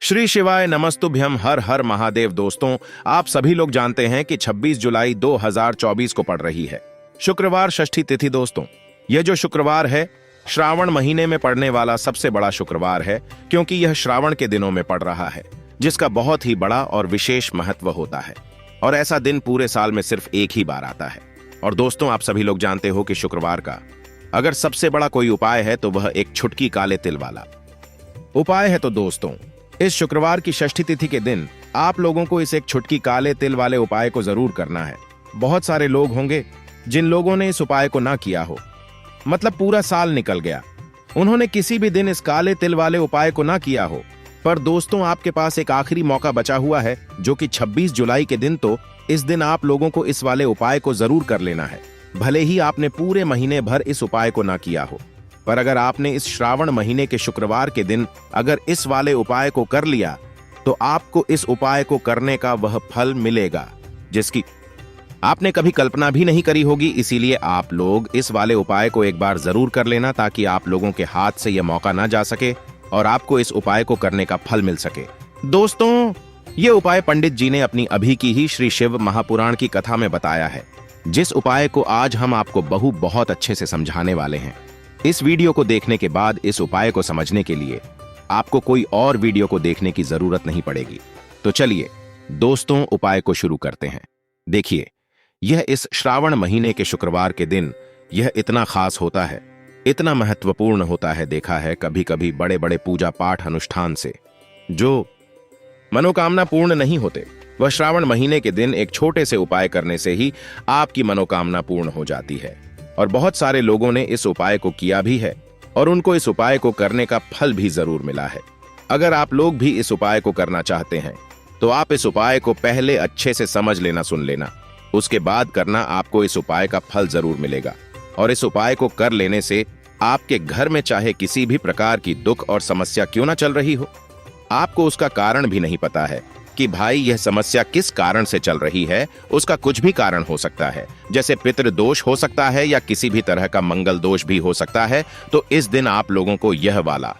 श्री शिवाय नमस्तुभ्यम। हर हर महादेव। दोस्तों, आप सभी लोग जानते हैं कि 26 जुलाई 2024 को पड़ रही है शुक्रवार षष्ठी तिथि। दोस्तों, यह जो शुक्रवार है श्रावण महीने में पड़ने वाला सबसे बड़ा शुक्रवार है, क्योंकि यह श्रावण के दिनों में पड़ रहा है, जिसका बहुत ही बड़ा और विशेष महत्व होता है। और ऐसा दिन पूरे साल में सिर्फ एक ही बार आता है। और दोस्तों, आप सभी लोग जानते हो कि शुक्रवार का अगर सबसे बड़ा कोई उपाय है तो वह एक छुटकी काले तिल वाला उपाय है। तो दोस्तों, इस शुक्रवार की षष्ठी तिथि के दिन आप लोगों को इस एक छुटकी काले तिल वाले उपाय को जरूर करना है। बहुत सारे लोग होंगे जिन लोगों ने इस उपाय को ना किया हो, मतलब पूरा साल निकल गया, उन्होंने किसी भी दिन इस काले तिल वाले उपाय को ना किया हो। पर दोस्तों, आपके पास एक आखिरी मौका बचा हुआ है, जो कि 26 जुलाई के दिन। तो इस दिन आप लोगों को इस वाले उपाय को जरूर कर लेना है, भले ही आपने पूरे महीने भर इस उपाय को ना किया हो। पर अगर आपने इस श्रावण महीने के शुक्रवार के दिन अगर इस वाले उपाय को कर लिया, तो आपको इस उपाय को करने का वह फल मिलेगा जिसकी आपने कभी कल्पना भी नहीं करी होगी। इसीलिए आप लोग इस वाले उपाय को एक बार जरूर कर लेना, ताकि आप लोगों के हाथ से यह मौका ना जा सके और आपको इस उपाय को करने का फल मिल सके। दोस्तों, यह उपाय पंडित जी ने अपनी अभी की ही श्री शिव महापुराण की कथा में बताया है, जिस उपाय को आज हम आपको बहुत अच्छे से समझाने वाले हैं। इस वीडियो को देखने के बाद इस उपाय को समझने के लिए आपको कोई और वीडियो को देखने की जरूरत नहीं पड़ेगी। तो चलिए दोस्तों, उपाय को शुरू करते हैं। देखिए, यह इस श्रावण महीने के शुक्रवार के दिन यह इतना खास होता है, इतना महत्वपूर्ण होता है। देखा है कभी कभी बड़े बड़े पूजा पाठ अनुष्ठान से जो मनोकामना पूर्ण नहीं होते, वह श्रावण महीने के दिन एक छोटे से उपाय करने से ही आपकी मनोकामना पूर्ण हो जाती है। और बहुत सारे लोगों ने इस उपाय को किया भी है और उनको इस उपाय को करने का फल भी जरूर मिला है। अगर आप लोग भी इस उपाय को करना चाहते हैं तो आप इस उपाय को पहले अच्छे से समझ लेना, सुन लेना, उसके बाद करना। आपको इस उपाय का फल जरूर मिलेगा। और इस उपाय को कर लेने से आपके घर में चाहे किसी भी प्रकार की दुख और समस्या क्यों ना चल रही हो, आपको उसका कारण भी नहीं पता है कि भाई यह समस्या किस कारण से चल रही है, उसका कुछ भी कारण हो सकता है, जैसे पितृदोष हो सकता है या किसी भी तरह का मंगल दोष भी हो सकता है। तो इस दिन आप लोगों को यह वाला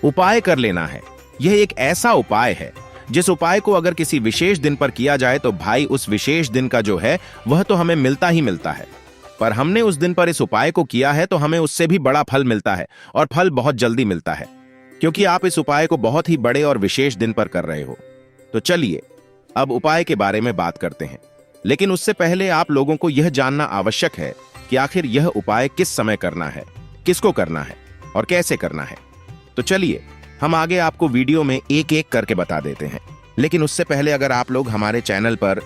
उपाय कर लेना है। यह एक ऐसा उपाय है जिस उपाय को अगर किसी विशेष दिन पर किया जाए तो भाई उस विशेष दिन का जो है वह तो हमें मिलता ही मिलता है। पर हमने उस दिन पर इस उपाय को किया है तो हमें उससे भी बड़ा फल मिलता है, और फल बहुत जल्दी मिलता है, क्योंकि आप इस उपाय को बहुत ही बड़े और विशेष दिन पर कर रहे हो। तो चलिए अब उपाय के बारे में बात करते हैं। लेकिन उससे पहले आप लोगों को यह जानना आवश्यक है कि आखिर यह उपाय किस समय करना है, किसको करना है और कैसे करना है। तो चलिए हम आगे आपको वीडियो में एक एक करके बता देते हैं। लेकिन उससे पहले अगर आप लोग हमारे चैनल पर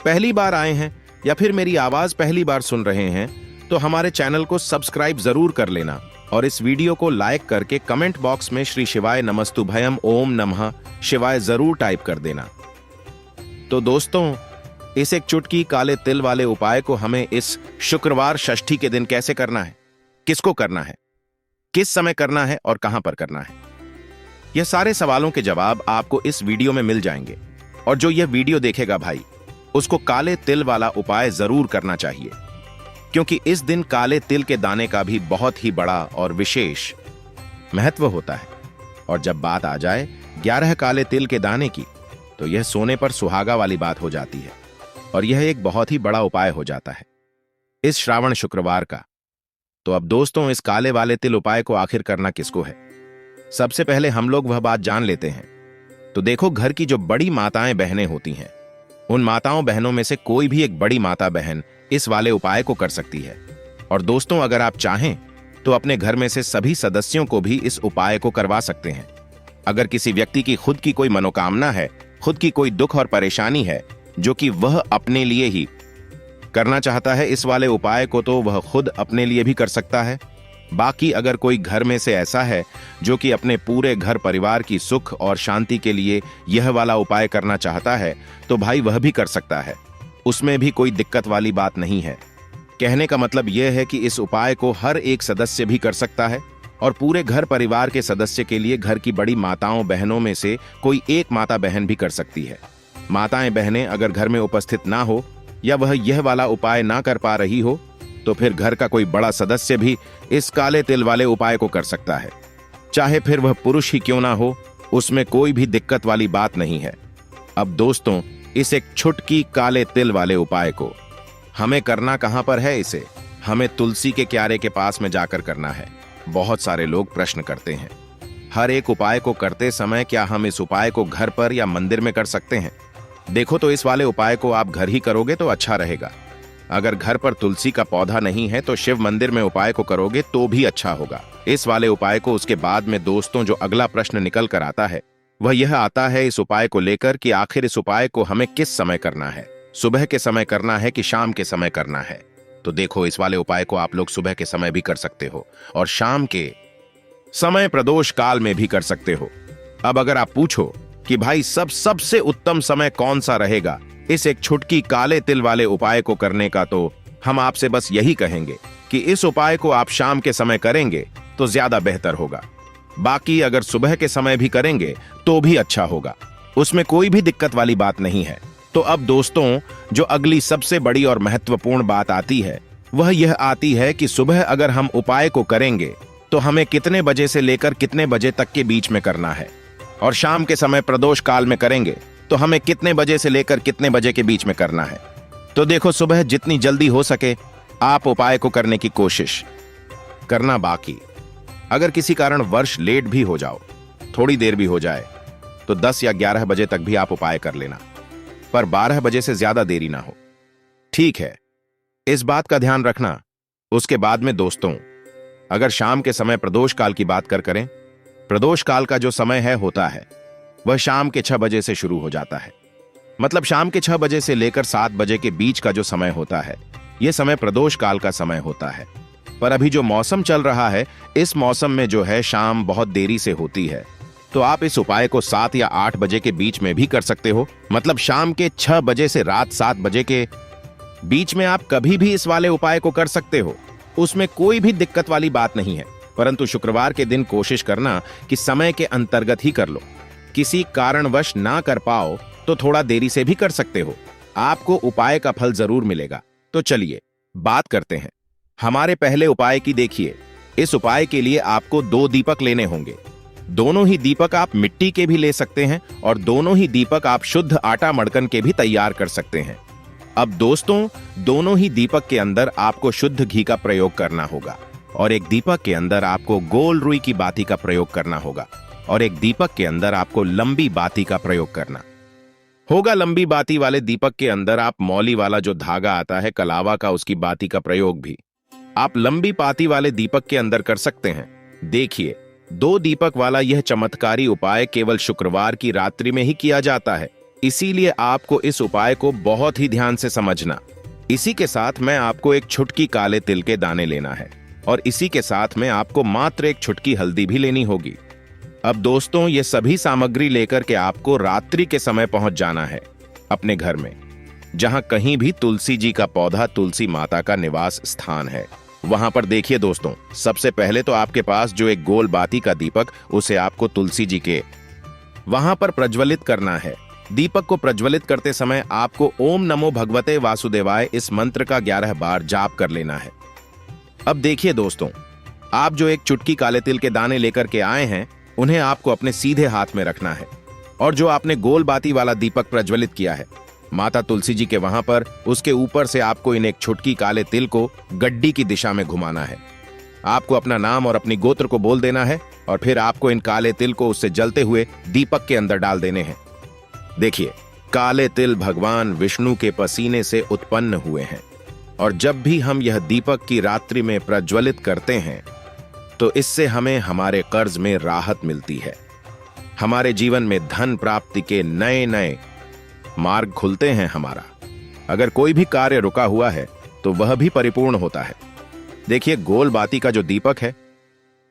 पहली बार आए हैं या फिर मेरी आवाज पहली बार सुन रहे हैं, तो हमारे चैनल को सब्सक्राइब जरूर कर लेना और इस वीडियो को लाइक करके कमेंट बॉक्स में श्री शिवाय नमस्तुभयम ओम नमः शिवाय जरूर टाइप कर देना। तो दोस्तों, इस एक चुटकी काले तिल वाले उपाय को हमें इस शुक्रवार षष्ठी के दिन कैसे करना है, किसको करना है, किस समय करना है और कहां पर करना है, यह सारे सवालों के जवाब आपको इस वीडियो में मिल जाएंगे। और जो यह वीडियो देखेगा भाई, उसको काले तिल वाला उपाय जरूर करना चाहिए, क्योंकि इस दिन काले तिल के दाने का भी बहुत ही बड़ा और विशेष महत्व होता है। और जब बात आ जाए 11 काले तिल के दाने की, तो यह सोने पर सुहागा वाली बात हो जाती है और यह एक बहुत ही बड़ा उपाय हो जाता है इस श्रावण शुक्रवार का। तो अब दोस्तों, इस काले वाले तिल उपाय को आखिर करना किसको है, सबसे पहले हम लोग वह बात जान लेते हैं। तो देखो, घर की जो बड़ी माताएं बहनें होती हैं, उन माताओं बहनों में से कोई भी एक बड़ी माता बहन इस वाले उपाय को कर सकती है। और दोस्तों, अगर आप चाहें तो अपने घर में से सभी सदस्यों को भी इस उपाय को करवा सकते हैं। अगर किसी व्यक्ति की खुद की कोई मनोकामना है, खुद की कोई दुख और परेशानी है जो कि वह अपने लिए ही करना चाहता है इस वाले उपाय को, तो वह खुद अपने लिए भी कर सकता है। बाकी अगर कोई घर में से ऐसा है जो कि अपने पूरे घर परिवार की सुख और शांति के लिए यह वाला उपाय करना चाहता है, तो भाई वह भी कर सकता है। उसमें भी कोई दिक्कत वाली बात नहीं है। कहने का मतलब यह है कि इस उपाय को हर एक सदस्य भी कर सकता है, और पूरे घर परिवार के सदस्य के लिए घर की बड़ी माताओं बहनों में से कोई एक माता बहन भी कर सकती है। माताएं बहनें अगर घर में उपस्थित ना हो या वह यह वाला उपाय ना कर पा रही हो, तो फिर घर का कोई बड़ा सदस्य भी इस काले तिल वाले उपाय को कर सकता है। चाहे फिर वह पुरुष ही क्यों ना हो, उसमें कोई भी दिक्कत वाली बात नहीं है। अब दोस्तों, इस एक छुटकी काले तिल वाले उपाय को हमें करना कहां पर है? इसे हमें तुलसी के क्यारे के पास में जाकर करना है। बहुत सारे लोग प्रश्न करते हैं, हर एक उपाय को करते समय क्या हम इस उपाय को घर पर या मंदिर में कर सकते हैं? देखो, तो इस वाले उपाय को आप घर ही करोगे तो अच्छा रहेगा। अगर घर पर तुलसी का पौधा नहीं है तो शिव मंदिर में उपाय को करोगे तो भी अच्छा होगा। इस वाले उपाय को उसके बाद में दोस्तों जो अगला प्रश्न निकल कर आता है वह यह आता है इस उपाय को लेकर कि आखिर इस उपाय को हमें किस समय करना है, सुबह के समय करना है कि शाम के समय करना है? तो देखो, इस वाले उपाय को आप लोग सुबह के समय भी कर सकते हो और शाम के समय प्रदोष काल में भी कर सकते हो। अब अगर आप पूछो कि भाई सबसे उत्तम समय कौन सा रहेगा इस एक छुटकी काले तिल वाले उपाय को करने का, तो हम आपसे बस यही कहेंगे कि इस उपाय को आप शाम के समय करेंगे तो ज्यादा बेहतर होगा। बाकी अगर सुबह के समय भी करेंगे तो भी अच्छा होगा, उसमें कोई भी दिक्कत वाली बात नहीं है। तो अब दोस्तों, जो अगली सबसे बड़ी और महत्वपूर्ण बात आती है वह यह आती है कि सुबह अगर हम उपाय को करेंगे तो हमें कितने बजे से लेकर कितने बजे तक के बीच में करना है, और शाम के समय प्रदोष काल में करेंगे तो हमें कितने बजे से लेकर कितने बजे के बीच में करना है। तो देखो, सुबह जितनी जल्दी हो सके आप उपाय को करने की कोशिश करना। बाकी अगर किसी कारण वर्ष लेट भी हो जाओ, थोड़ी देर भी हो जाए, तो 10 या 11 बजे तक भी आप उपाय कर लेना, पर 12 बजे से ज्यादा देरी ना हो, ठीक है? इस बात का ध्यान रखना। उसके बाद में दोस्तों, अगर शाम के समय प्रदोष काल की बात करें, प्रदोष काल का जो समय होता है वह शाम के 6 बजे से शुरू हो जाता है। मतलब शाम के 6 बजे से लेकर 7 बजे के बीच का जो समय होता है यह समय प्रदोष काल का समय होता है। पर अभी जो मौसम चल रहा है, इस मौसम में जो है शाम बहुत देरी से होती है, तो आप इस उपाय को 7 या 8 बजे के बीच में भी कर सकते हो। मतलब शाम के 6 बजे से रात 7 बजे के बीच में आप कभी भी इस वाले उपाय को कर सकते हो, उसमें कोई भी दिक्कत वाली बात नहीं है। परंतु शुक्रवार के दिन कोशिश करना कि समय के अंतर्गत ही कर लो। किसी कारणवश ना कर पाओ तो थोड़ा देरी से भी कर सकते हो, आपको उपाय का फल जरूर मिलेगा। तो चलिए बात करते हैं हमारे पहले उपाय की। देखिए, इस उपाय के लिए आपको 2 दीपक लेने होंगे। दोनों ही दीपक आप मिट्टी के भी ले सकते हैं और दोनों ही दीपक आप शुद्ध आटा मड़कन के भी तैयार कर सकते हैं। अब दोस्तों, दोनों ही दीपक के अंदर आपको शुद्ध घी का प्रयोग करना होगा और एक दीपक के अंदर आपको गोल रुई की बाती का प्रयोग करना होगा और एक दीपक के अंदर आपको लंबी बाती का प्रयोग करना होगा। लंबी बाती वाले दीपक के अंदर आप मौली वाला जो धागा आता है कलावा का, उसकी बाती का प्रयोग भी आप लंबी बाती वाले दीपक के अंदर कर सकते हैं। देखिए, 2 दीपक वाला यह चमत्कारी उपाय केवल शुक्रवार की रात्रि में ही किया जाता है, इसीलिए आपको इस उपाय को बहुत ही ध्यान से समझना। इसी के साथ में आपको एक छुटकी काले तिल के दाने लेना है और इसी के साथ में आपको मात्र एक छुटकी हल्दी भी लेनी होगी। अब दोस्तों, ये सभी सामग्री लेकर के आपको रात्रि के समय पहुंच जाना है अपने घर में, जहां कहीं भी तुलसी जी का पौधा, तुलसी माता का निवास स्थान है, वहां पर। देखिए दोस्तों, सबसे पहले तो आपके पास जो एक गोल बाती का दीपक, उसे आपको तुलसी जी के वहां पर प्रज्वलित करना है। दीपक को प्रज्वलित करते समय आपको ओम नमो भगवते वासुदेवाय इस मंत्र का 11 बार जाप कर लेना है। अब देखिए दोस्तों, आप जो एक चुटकी काले तिल के दाने लेकर के आए हैं उन्हें आपको अपने सीधे हाथ में रखना है और जो आपने गोल बाती वाला दीपक प्रज्वलित किया है माता तुलसी जी के वहां पर, उसके ऊपर से आपको इन एक छुटकी काले तिल को गड्डी की दिशा में घुमाना है। आपको अपना नाम और अपनी गोत्र को बोल देना है और फिर आपको इन काले तिल को उससे जलते हुए दीपक के अंदर डाल देने हैं। देखिए, काले तिल भगवान विष्णु के पसीने से उत्पन्न हुए हैं और जब भी हम यह दीपक की रात्रि में प्रज्वलित करते हैं तो इससे हमें हमारे कर्ज में राहत मिलती है, हमारे जीवन में धन प्राप्ति के नए नए मार्ग खुलते हैं। हमारा अगर कोई भी कार्य रुका हुआ है तो वह भी परिपूर्ण होता है। देखिए, गोल बाती का जो दीपक है,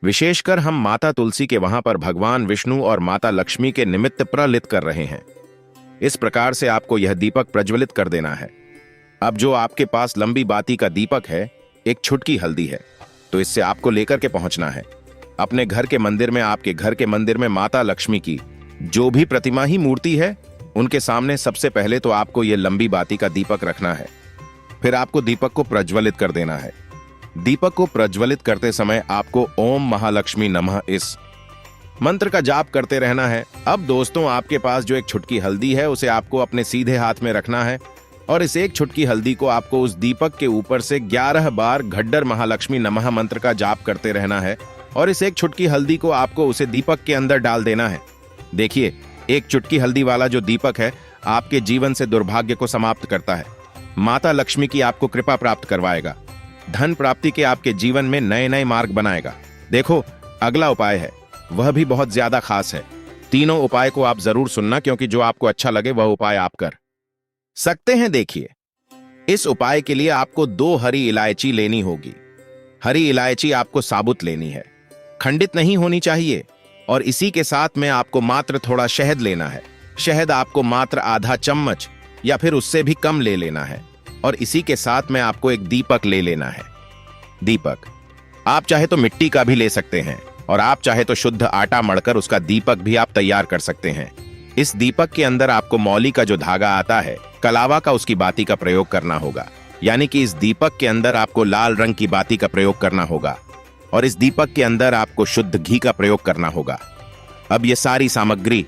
विशेषकर हम माता तुलसी के वहां पर भगवान विष्णु और माता लक्ष्मी के निमित्त प्रलित कर रहे हैं। इस प्रकार से आपको यह दीपक प्रज्वलित कर देना है। अब जो आपके पास लंबी बाती का दीपक है, एक छुटकी हल्दी है, तो इससे आपको लेकर के पहुंचना है अपने घर के मंदिर में। आपके घर के मंदिर में माता लक्ष्मी की जो भी प्रतिमा ही मूर्ति है, उनके सामने सबसे पहले तो आपको यह लंबी बाती का दीपक रखना है। फिर आपको दीपक को प्रज्वलित कर देना है। दीपक को प्रज्वलित करते समय आपको ओम महालक्ष्मी नमः इस मंत्र का जाप करते रहना है। अब दोस्तों, आपके पास जो एक छुटकी हल्दी है उसे आपको अपने सीधे हाथ में रखना है और इस एक छुटकी हल्दी को आपको उस दीपक के ऊपर से 11 बार घड्डर महालक्ष्मी नमः मंत्र का जाप करते रहना है और इस एक छुटकी हल्दी को आपको उसे दीपक के अंदर डाल देना है। देखिए, एक चुटकी हल्दी वाला जो दीपक है आपके जीवन से दुर्भाग्य को समाप्त करता है। माता लक्ष्मी की आपको कृपा प्राप्त करवाएगा, धन प्राप्ति के आपके जीवन में नए नए मार्ग बनाएगा। देखो, अगला उपाय है, वह भी बहुत ज्यादा खास है। तीनों उपाय को आप जरूर सुनना, क्योंकि जो आपको अच्छा लगे वह उपाय आप कर सकते हैं। देखिए, इस उपाय के लिए आपको 2 हरी इलायची लेनी होगी। हरी इलायची आपको साबुत लेनी है, खंडित नहीं होनी चाहिए। और इसी के साथ में आपको मात्र थोड़ा शहद लेना है। शहद आपको मात्र आधा चम्मच या फिर उससे भी कम ले लेना है। और इसी के साथ में आपको एक दीपक ले लेना है। दीपक आप चाहे तो मिट्टी का भी ले सकते हैं और आप चाहे तो शुद्ध आटा मढ़कर उसका दीपक भी आप तैयार कर सकते हैं। इस दीपक के अंदर आपको मौली का जो धागा आता है, कलावा का, उसकी बाती का प्रयोग करना होगा। यानी कि इस दीपक के अंदर आपको लाल रंग की बाती का प्रयोग करना होगा और इस दीपक के अंदर आपको शुद्ध घी का प्रयोग करना होगा। अब ये सारी सामग्री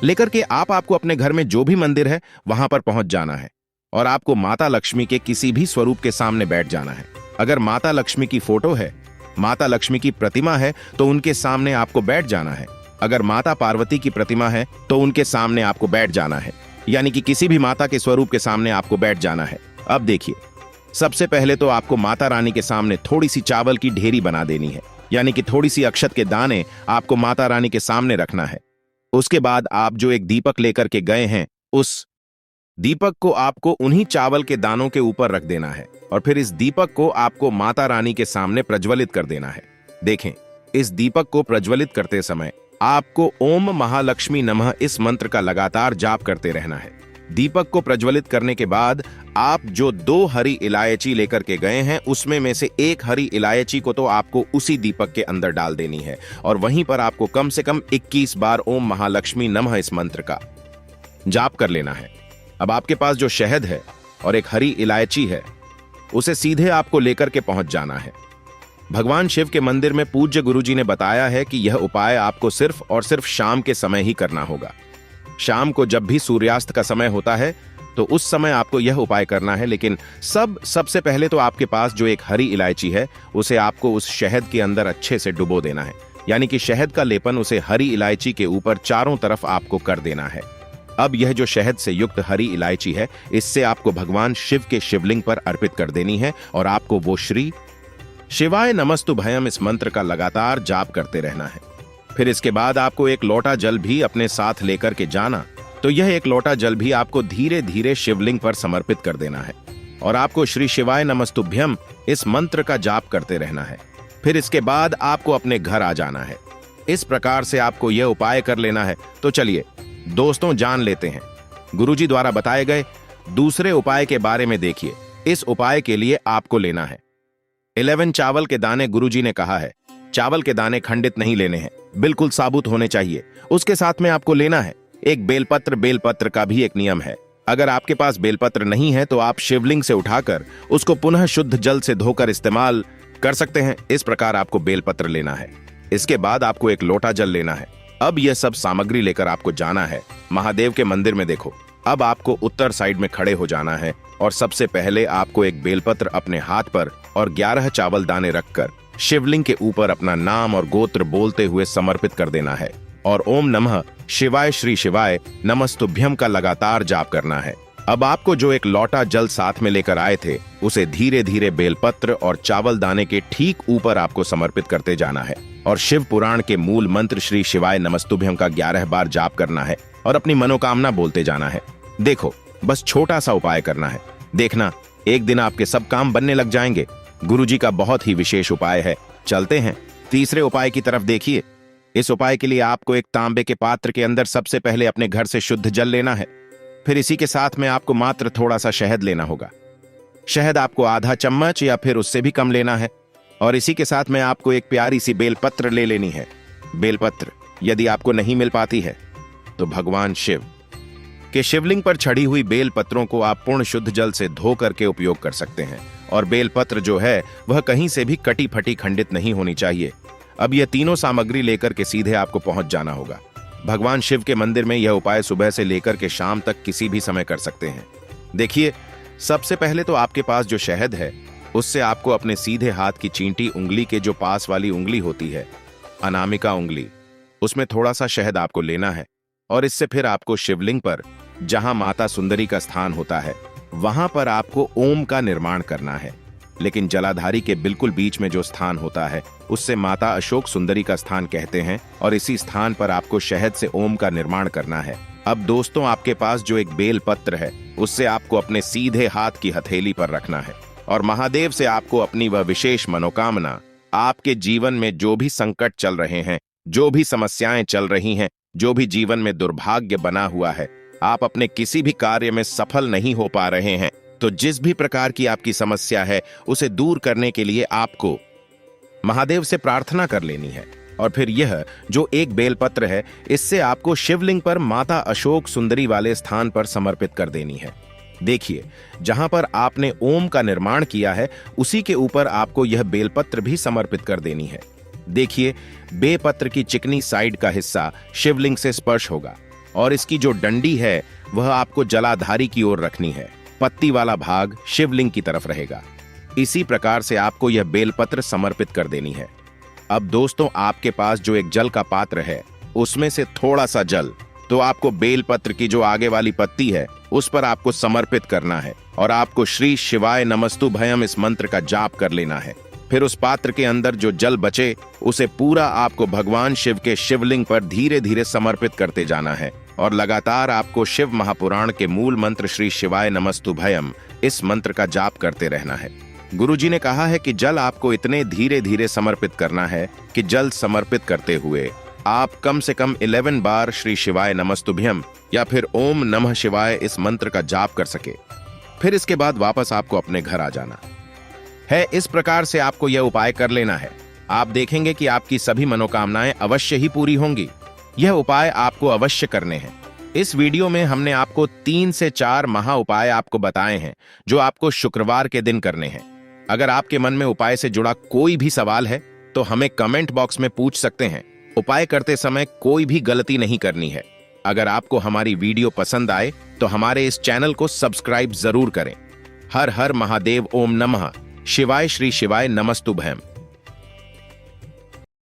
लेकर के आपको अपने घर में जो भी मंदिर है वहां पर पहुंच जाना है और आपको माता लक्ष्मी के किसी भी स्वरूप के सामने बैठ जाना है। अगर माता लक्ष्मी की फोटो है, माता लक्ष्मी की प्रतिमा है, तो उनके सामने आपको बैठ जाना है। अगर माता पार्वती की प्रतिमा है तो उनके सामने आपको बैठ जाना है। यानी कि किसी भी माता के स्वरूप के सामने आपको बैठ जाना है। अब देखिए, सबसे पहले तो आपको माता रानी के सामने थोड़ी सी चावल की ढेरी बना देनी है। यानी कि थोड़ी सी अक्षत के दाने आपको माता रानी के सामने रखना है। उसके बाद आप जो एक दीपक लेकर के गए हैं, उस दीपक को आपको उन्हीं चावल के दानों के ऊपर रख देना है और फिर इस दीपक को आपको माता रानी के सामने प्रज्वलित कर देना है। देखें, इस दीपक को प्रज्वलित करते समय आपको ओम महालक्ष्मी नमः इस मंत्र का लगातार जाप करते रहना है। दीपक को प्रज्वलित करने के बाद आप जो 2 हरी इलायची लेकर के गए हैं उसमें में से एक हरी इलायची को तो आपको उसी दीपक के अंदर डाल देनी है और वहीं पर आपको कम से कम 21 बार ओम महालक्ष्मी नमः इस मंत्र का जाप कर लेना है। अब आपके पास जो शहद है और एक हरी इलायची है, उसे सीधे आपको लेकर के पहुंच जाना है। भगवान शिव के मंदिर में पूज्य गुरुजी ने बताया है कि यह उपाय आपको सिर्फ और सिर्फ शाम के समय ही करना होगा। शाम को जब भी सूर्यास्त का समय होता है तो उस समय आपको यह उपाय करना है। लेकिन सबसे पहले तो आपके पास जो एक हरी इलायची है उसे आपको उस शहद के अंदर अच्छे से डुबो देना है। यानी कि शहद का लेपन उसे हरी इलायची के ऊपर चारों तरफ आपको कर देना है। अब यह जो शहद से युक्त हरी इलायची है, इससे आपको भगवान शिव के शिवलिंग पर अर्पित कर देनी है और आपको वो श्री शिवाय नमस्तुभयम इस मंत्र का लगातार जाप करते रहना है। फिर इसके बाद आपको एक लोटा जल भी अपने साथ लेकर के जाना। तो यह एक लोटा जल भी आपको धीरे धीरे शिवलिंग पर समर्पित कर देना है और आपको श्री शिवाय नमस्तुभ्यम इस मंत्र का जाप करते रहना है। फिर इसके बाद आपको अपने घर आ जाना है। इस प्रकार से आपको यह उपाय कर लेना है। तो चलिए दोस्तों, जान लेते हैं गुरुजी द्वारा बताए गए दूसरे उपाय के बारे में। देखिए, इस उपाय के लिए आपको लेना है 11 चावल के दाने। गुरुजी ने कहा है चावल के दाने खंडित नहीं लेने हैं, बिल्कुल साबुत होने चाहिए। उसके साथ में आपको लेना है एक बेलपत्र। बेलपत्र का भी एक नियम है, अगर आपके पास बेलपत्र नहीं है तो आप शिवलिंग से उठाकर उसको पुनः शुद्ध जल से धोकर इस्तेमाल कर सकते हैं। इस प्रकार आपको बेलपत्र लेना है। इसके बाद आपको एक लोटा जल लेना है। अब यह सब सामग्री लेकर आपको जाना है महादेव के मंदिर में। देखो, अब आपको उत्तर साइड में खड़े हो जाना है और सबसे पहले आपको एक बेलपत्र अपने हाथ पर और 11 चावल दाने रखकर शिवलिंग के ऊपर अपना नाम और गोत्र बोलते हुए समर्पित कर देना है और ओम नमः शिवाय श्री शिवाय नमस्तुभ्यम का लगातार जाप करना है। अब आपको जो एक लोटा जल साथ में लेकर आए थे उसे धीरे धीरे बेलपत्र और चावल दाने के ठीक ऊपर आपको समर्पित करते जाना है और शिव पुराण के मूल मंत्र श्री शिवाय नमस्तुभ्यम का 11 बार जाप करना है और अपनी मनोकामना बोलते जाना है। देखो, बस छोटा सा उपाय करना है, देखना एक दिन आपके सब काम बनने लग जाएंगे। गुरुजी का बहुत ही विशेष उपाय है। चलते हैं तीसरे उपाय की तरफ। देखिए, इस उपाय के लिए आपको एक तांबे के पात्र के अंदर सबसे पहले अपने घर से शुद्ध जल लेना है। फिर इसी के साथ में आपको मात्र थोड़ा सा शहद लेना होगा। शहद आपको आधा चम्मच या फिर उससे भी कम लेना है और इसी के साथ में आपको एक प्यारी सी बेलपत्र ले लेनी है। बेलपत्र यदि आपको नहीं मिल पाती है तो भगवान शिव के शिवलिंग पर चढ़ी हुई बेल पत्रों को आप पूर्ण शुद्ध जल से धो करके उपयोग कर सकते हैं। और बेलपत्र जो है वह कहीं से भी कटी फटी खंडित नहीं होनी चाहिए। अब यह तीनों सामग्री लेकर के सीधे आपको पहुंच जाना होगा। भगवान शिव के मंदिर में यह उपाय सुबह से लेकर के शाम तक किसी भी समय कर सकते हैं। देखिए, सबसे पहले तो आपके पास जो शहद है उससे आपको अपने सीधे हाथ की चींटी उंगली के जो पास वाली उंगली होती है, अनामिका उंगली, उसमें थोड़ा सा शहद आपको लेना है और इससे फिर आपको शिवलिंग पर, जहां माता सुंदरी का स्थान होता है, वहां पर आपको ओम का निर्माण करना है। लेकिन जलाधारी के बिल्कुल बीच में जो स्थान होता है उससे माता अशोक सुंदरी का स्थान कहते हैं और इसी स्थान पर आपको शहद से ओम का निर्माण करना है। अब दोस्तों, आपके पास जो एक बेल पत्र है उससे आपको अपने सीधे हाथ की हथेली पर रखना है और महादेव से आपको अपनी वह विशेष मनोकामना, आपके जीवन में जो भी संकट चल रहे हैं, जो भी समस्याएं चल रही हैं, जो भी जीवन में दुर्भाग्य बना हुआ है, आप अपने किसी भी कार्य में सफल नहीं हो पा रहे हैं, तो जिस भी प्रकार की आपकी समस्या है उसे दूर करने के लिए आपको महादेव से प्रार्थना कर लेनी है। और फिर यह जो एक बेलपत्र है इससे आपको शिवलिंग पर माता अशोक सुंदरी वाले स्थान पर समर्पित कर देनी है। देखिए, जहां पर आपने ओम का निर्माण किया है उसी के ऊपर आपको यह बेलपत्र भी समर्पित कर देनी है। देखिए, बेलपत्र की चिकनी साइड का हिस्सा शिवलिंग से स्पर्श होगा और इसकी जो डंडी है वह आपको जलाधारी की ओर रखनी है। पत्ती वाला भाग शिवलिंग की तरफ रहेगा। इसी प्रकार से आपको यह बेलपत्र समर्पित कर देनी है। अब दोस्तों, आपके पास जो एक जल का पात्र है उसमें से थोड़ा सा जल तो आपको बेलपत्र की जो आगे वाली पत्ती है उस पर आपको समर्पित करना है और आपको श्री शिवाय नमस्तुभयम इस मंत्र का जाप कर लेना है। फिर उस पात्र के अंदर जो जल बचे उसे पूरा आपको भगवान शिव के शिवलिंग पर धीरे धीरे समर्पित करते जाना है और लगातार आपको शिव महापुराण के मूल मंत्र श्री शिवाय नमस्तुभयम इस मंत्र का जाप करते रहना है। गुरुजी ने कहा है कि जल आपको इतने धीरे धीरे समर्पित करना है कि जल समर्पित करते हुए आप कम से कम 11 बार श्री शिवाय नमस्तुभ्यम या फिर ओम नमः शिवाय इस मंत्र का जाप कर सके। फिर इसके बाद वापस आपको अपने घर आ जाना है। इस प्रकार से आपको यह उपाय कर लेना है। आप देखेंगे कि आपकी सभी मनोकामनाएं अवश्य ही पूरी होंगी। यह उपाय आपको अवश्य करने हैं। इस वीडियो में हमने आपको 3 से 4 महा उपाय आपको बताए हैं जो आपको शुक्रवार के दिन करने हैं। अगर आपके मन में उपाय से जुड़ा कोई भी सवाल है तो हमें कमेंट बॉक्स में पूछ सकते हैं। उपाय करते समय कोई भी गलती नहीं करनी है। अगर आपको हमारी वीडियो पसंद आए तो हमारे इस चैनल को सब्सक्राइब जरूर करें। हर हर महादेव, ओम नमः शिवाय, श्री शिवाय नमस्तुभयम।